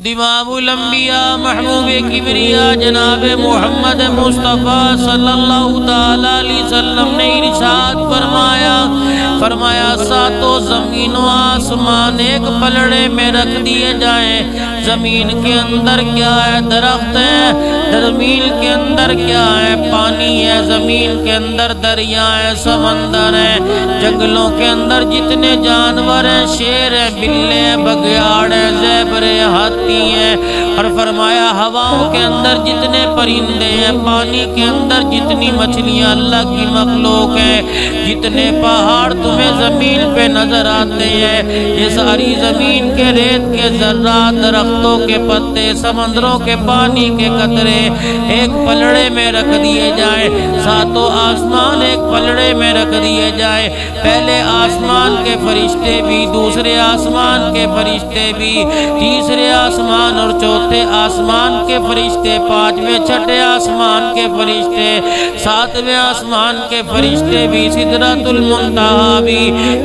امام الانبیاء محبوب کبریا جناب محمد مصطفیٰ صلی اللہ تعالی علیہ وسلم نے ارشاد فرمایا ساتوں زمین و آسمان ایک پلڑے میں رکھ دیے جائیں۔ زمین کے اندر کیا ہے؟ درخت ہے، زمین کے اندر کیا ہے؟ پانی ہے، زمین کے اندر دریا ہے، سمندر ہے، جنگلوں کے اندر جتنے جانور ہیں، شیر ہیں، بلے ہیں، بگیاڑ ہیں، زیبر ہیں، ہاتھی ہیں، اور فرمایا ہواؤں کے اندر جتنے پرندے ہیں، پانی کے اندر جتنی مچھلیاں اللہ کی مخلوق ہیں، جتنے پہاڑ تمہیں زمین پہ نظر آتے ہیں، یہ ساری زمین کے ریت کے ذرات، درختوں کے پتے، سمندروں کے پانی کے قطرے ایک پلڑے میں رکھ دیے جائیں۔ ساتوں آسمان ایک پلڑے میں رکھ دیے جائیں۔ پہلے آسمان کے فرشتے بھی، دوسرے آسمان کے فرشتے بھی، تیسرے آسمان اور چوتھے آسمان کے فرشتے، پانچویں چھٹے آسمان کے فرشتے، ساتویں آسمان کے فرشتے بھی، سدرۃ المنتہا بھی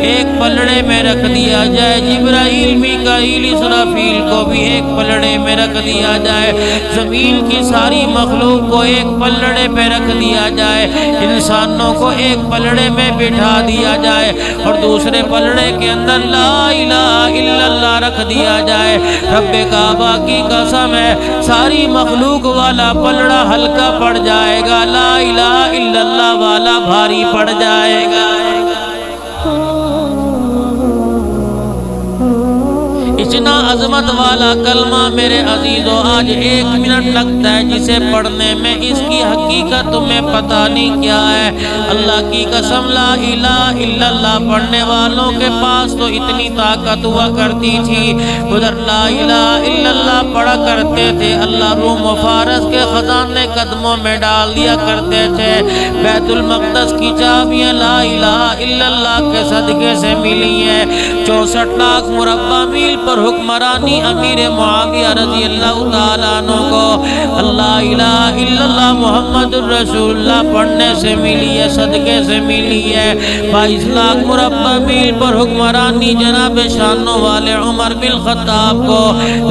ایک پلڑے میں رکھ دیا جائے۔ جبرائیل، میکائیل، اسرافیل کو بھی ایک پلڑے میں رکھ دیا جائے۔ زمین کی ساری مخلوق کو ایک پلڑے پہ رکھ دیا جائے۔ انسانوں کو ایک پلڑے میں بٹھا دیا جائے اور دوسرے پلڑے کے اندر لا الہ الا اللہ رکھ دیا جائے۔ رب کعبہ کی قسم ہے، ساری مخلوق والا پلڑا ہلکا پڑ جائے گا، لا الہ الا اللہ والا بھاری پڑ جائے گا۔ اتنا عظمت والا کلمہ میرے عزیزو آج 1 منٹ لگتا ہے جسے پڑھنے میں، اس کی حقیقت تمہیں پتہ نہیں کیا ہے۔ اللہ کی قسم لا الہ الا اللہ پڑھنے والوں کے پاس تو اتنی طاقت ہوا کرتی تھی، ادھر لا الہ الا اللہ پڑھا کرتے تھے، اللہ روم و فارس کے خزانے قدموں میں ڈال دیا کرتے تھے۔ بیت المقدس کی چابیاں لا الہ الا اللہ کے صدقے سے ملی ہیں۔ 64 لاکھ مربع میل پر حکمرانی امیر معاویہ رضی اللہ تعالیٰ عنہ کو اللہ الہ الا اللہ محمد الرسول اللہ پڑھنے سے ملی ہے، صدقے سے ملی ہے۔ 22 لاکھ مربع میل پر حکمرانی جناب شانوں والے عمر بن خطاب کو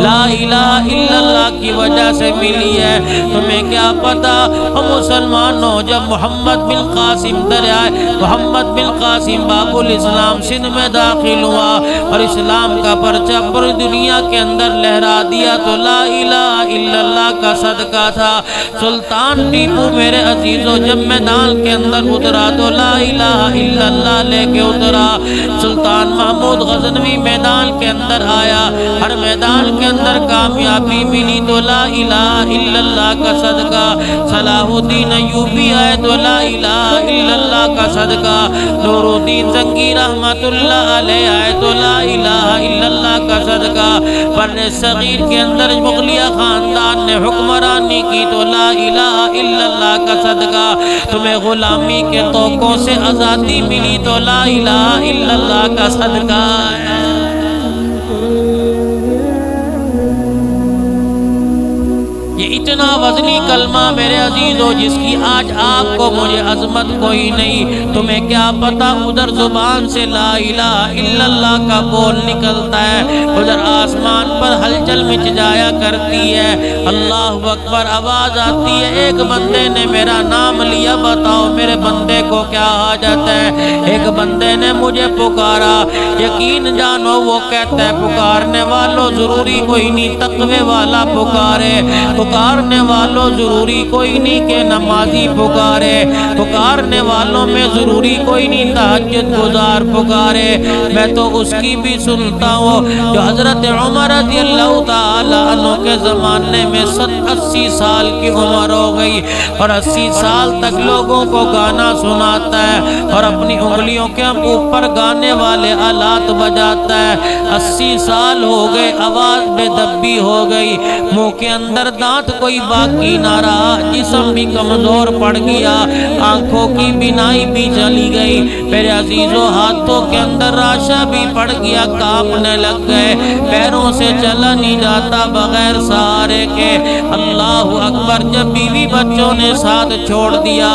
لا الہ الا اللہ کی وجہ سے ملی ہے۔ تمہیں کیا پتا مسلمانوں، جب محمد بن قاسم دریائے محمد بن قاسم باب الاسلام سندھ میں داخل ہوا اور اسلام کا پرچم پوری دنیا کے اندر لہرا دیا تو لا الہ الا اللہ کا صدقہ تھا۔ سلطان ٹیپو میرے عزیزو جب میدان کے اندر اترا تو لا الہ الا اللہ لے کے اترا۔ سلطان محمود غزنوی میدان کے اندر آیا، ہر میدان کے اندر کامیابی ملی تو لا الہ الا اللہ کا صدقہ۔ صلاح الدین ایوبی آئے تو لا الہ الا اللہ کا صدقہ۔ نور الدین زنگی رحمت اللہ علیہ آئے تو لا الہ الا اللہ کا صدقہ۔ بر صغیر کے اندر مغلیہ خاندان نے حکمرانی کی تو لا الہ الا اللہ کا صدقہ۔ تمہیں غلامی کے توقوں سے آزادی ملی تو لا الہ الا اللہ کا صدقہ ہے۔ یہ اتنا وزنی کلمہ میرے عزیزو جس کی آج آپ کو مجھے عظمت کوئی نہیں، تمہیں کیا پتا ادھر زبان سے لا الہ الا اللہ کا بول نکلتا ہے، ادھر آسمان پر ہلچل مچ جایا کرتی ہے، اللہ اکبر آواز آتی ہے، ایک بندے نے میرا نام لیا، بتاؤ میرے بندے کو کیا حاجت ہے۔ ایک بندے نے مجھے پکارا، یقین جانو وہ کہتا ہے پکارنے والوں ضروری کوئی نہیں تقوی والا پکارے، پکارنے والوں ضروری کوئی نہیں کہ نمازی پکارے، پکارنے والوں میں ضروری کوئی نہیں تہجد گزار پکارے۔ میں تو اس کی بھی سنتا ہوں جو حضرت عمر رضی اللہ تعالی عنہ کے زمانے میں 80 سال کی عمر ہو گئی اور 80 سال تک لوگوں کو گانا سناتا ہے اور اپنی انگلیوں کے اوپر گانے والے آلات بجاتا ہے۔ 80 سال ہو گئے، آواز بے دبی ہو گئی، منہ کے اندر دانت کوئی باقی نہ رہا، جسم بھی کمزور پڑ گیا، آنکھوں کی بینائی بھی چلی گئی، میرے عزیزو ہاتھوں کے اندر راشا بھی پڑ گیا، کانپنے لگ گئے، پیروں سے چلا نہیں جاتا، بغیر بغیر سہارے کے۔ اللہ اکبر۔ جب بیوی بچوں نے ساتھ چھوڑ دیا،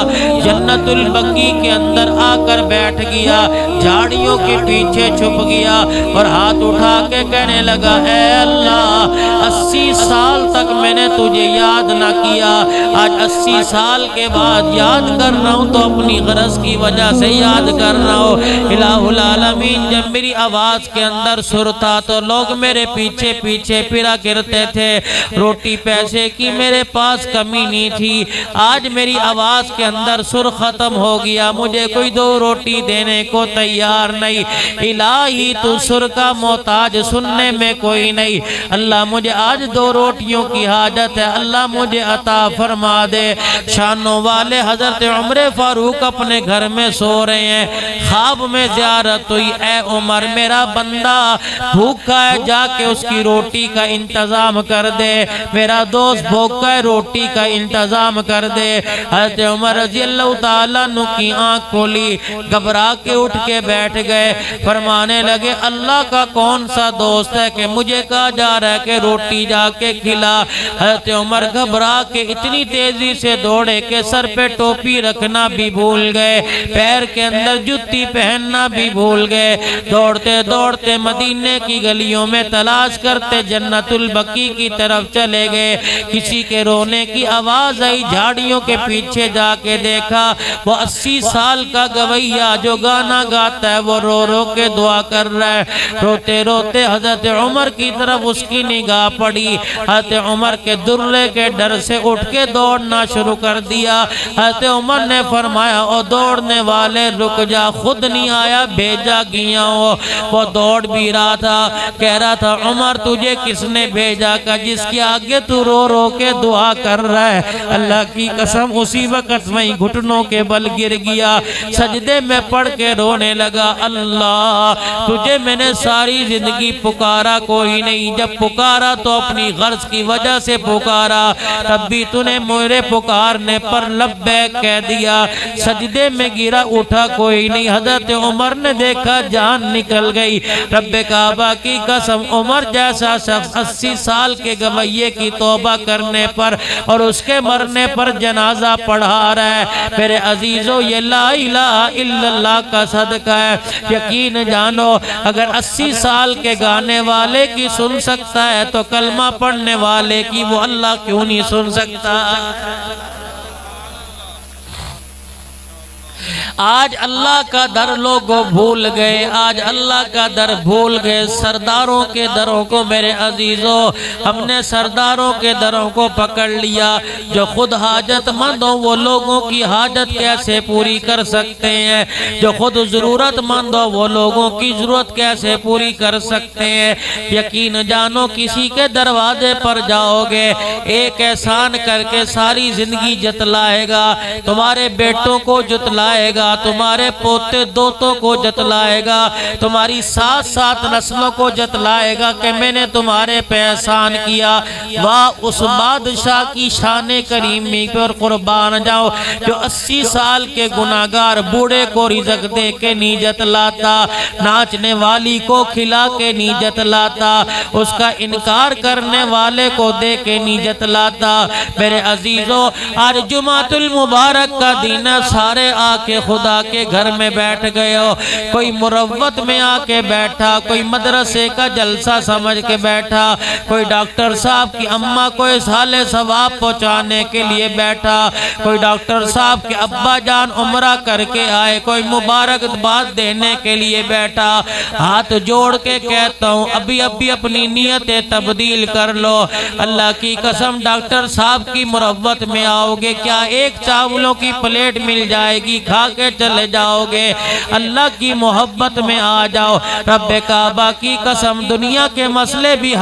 جنت البقیع کے اندر آ کر بیٹھ گیا، جھاڑیوں کے پیچھے چھپ گیا اور ہاتھ اٹھا کے کہنے لگا، اے اللہ 80 سال تک میں نے تجھے یاد نہ کیا، آج 80 سال کے بعد یاد کر رہا ہوں تو اپنی غرض کی وجہ سے یاد کر رہا ہوں۔ الہ العالمین، جب میری آواز کے اندر سر تھا تو لوگ میرے پیچھے پیچھے پھرا کرتے تھے، روٹی پیسے کی میرے پاس کمی نہیں تھی، آج میری آواز کے اندر سر ختم ہو گیا، مجھے کوئی 2 روٹی دینے کو تیار نہیں۔ الہی تو سر کا محتاج، سننے میں کوئی نہیں، اللہ مجھے آج 2 روٹیوں کی حاجت ہے، اللہ مجھے عطا فرما دے۔ شانوں والے حضرت عمر فاروق اپنے گھر میں سو رہے ہیں، خواب میں زیارت ہوئی، اے عمر میرا بندہ بھوکا ہے، جا کے اس کی روٹی کا انتظام کر دے، میرا دوست بھوکا ہے، روٹی کا انتظام کر دے۔ حضرت عمر رضی اللہ تعالیٰ عنہ کی آنکھ کھولی، گھبرا کے اٹھ کے بیٹھ گئے، فرمانے لگے اللہ کا کون سا دوست ہے کہ مجھے کہا جا رہا ہے کہ روٹی جا کے کھلا۔ حضرت عمر گھبرا کے اتنی تیزی سے دوڑے کہ سر پہ ٹوپی رکھنا بھی بھول گئے، پیر کے اندر جوتی پہننا بھی بھول گئے، دوڑتے دوڑتے مدینے کی گلیوں میں تلاش کرتے جنت البقیع کی طرف چلے گئے۔ کسی کے رونے کی آواز آئی، جھاڑیوں کے پیچھے جا کے دیکھا وہ 80 سال کا گویا جو گانا گاتا ہے وہ رو رو کے دعا کر رہا ہے۔ روتے روتے حضرت عمر کی طرف اس کی نگاہ پڑی، حضرت عمر کے درے کے ڈر سے اٹھ کے دوڑنا شروع کر دیا۔ حضرت عمر نے فرمایا او دوڑنے والے رک جا، خود نہیں آیا بھیجا گیا ہو۔ وہ دوڑ بھی رہا تھا، کہہ رہا تھا عمر تجھے کس نے بھیجا کہ جس کے آگے تو رو رو کے دعا کر رہا ہے۔ اللہ کی قسم اسی وقت میں گھٹنوں کے بل گر گیا، سجدے میں پڑھ کے رونے لگا، اللہ تجھے میں نے ساری زندگی پکارا کوئی نہیں، جب پکارا تو اپنی غرض کی وجہ سے پکارا، تب بھی تو نے میرے پکارنے پر لبیک کہہ دیا، سجدے میں گرا اٹھا کوئی نہیں۔ حضرت عمر نے دیکھا جان نکل گئی، رب کعبہ کی قسم عمر جیسا شخص 80 سال کے گویے کی توبہ کرنے پر اور اس کے مرنے پر جنازہ پڑھا رہا ہے۔ میرے عزیزو یہ لا الہ الا اللہ کا صدقہ ہے، یقین جانو اگر 80 سال کے گانے والے کی سن سکتا ہے تو کلمہ پڑھنے والے کی وہ اللہ کیوں نہیں سن سکتا۔ آج اللہ کا در لوگوں بھول گئے، آج اللہ کا در بھول گئے، سرداروں کے دروں کو میرے عزیزوں ہم نے سرداروں کے دروں کو پکڑ لیا۔ جو خود حاجت مند ہو وہ لوگوں کی حاجت کیسے پوری کر سکتے ہیں، جو خود ضرورت مند ہو وہ لوگوں کی ضرورت کیسے پوری کر سکتے ہیں۔ یقین جانو کسی کے دروازے پر جاؤ گے ایک احسان کر کے ساری زندگی جتلائے گا، تمہارے بیٹوں کو جتلائے گا، تمہارے پوتے دوتوں کو جتلائے گا، تمہاری 7 نسلوں کو جتلائے گا کہ میں نے تمہارے پہ احسان کیا۔ واہ اس بادشاہ کی شان کریمی پر قربان جاؤ جو 80 سال کے گناہگار بوڑھے کو رزق دے کے نہیں جتلاتا، ناچنے والی کو کھلا کے نہیں جتلاتا، اس کا انکار کرنے والے کو دے کے نہیں جتلاتا۔ میرے عزیزو آج جمعۃ المبارک کا دن ہے، سارے آ کے خدا کے گھر میں بیٹھ گئے ہو، کوئی مروت میں آ کے بیٹھا، کوئی مدرسے کا جلسہ سمجھ کے بیٹھا، کوئی ڈاکٹر صاحب کی اماں کو اصحال ثواب پہنچانے کے لیے بیٹھا، کوئی ڈاکٹر صاحب کے ابا جان عمرہ کر کے آئے، کوئی مبارکباد دینے کے لیے بیٹھا۔ ہاتھ جوڑ کے کہتا ہوں ابھی اپنی نیتیں تبدیل کر لو۔ اللہ کی قسم ڈاکٹر صاحب کی مروت میں آؤ گے کیا ایک چاولوں کی پلیٹ مل جائے گی، کھا کے چلے جاؤ گے؟ اللہ کی محبت میں آ جاؤ، رب کعبہ کی قسم دنیا کے مسئلے بھی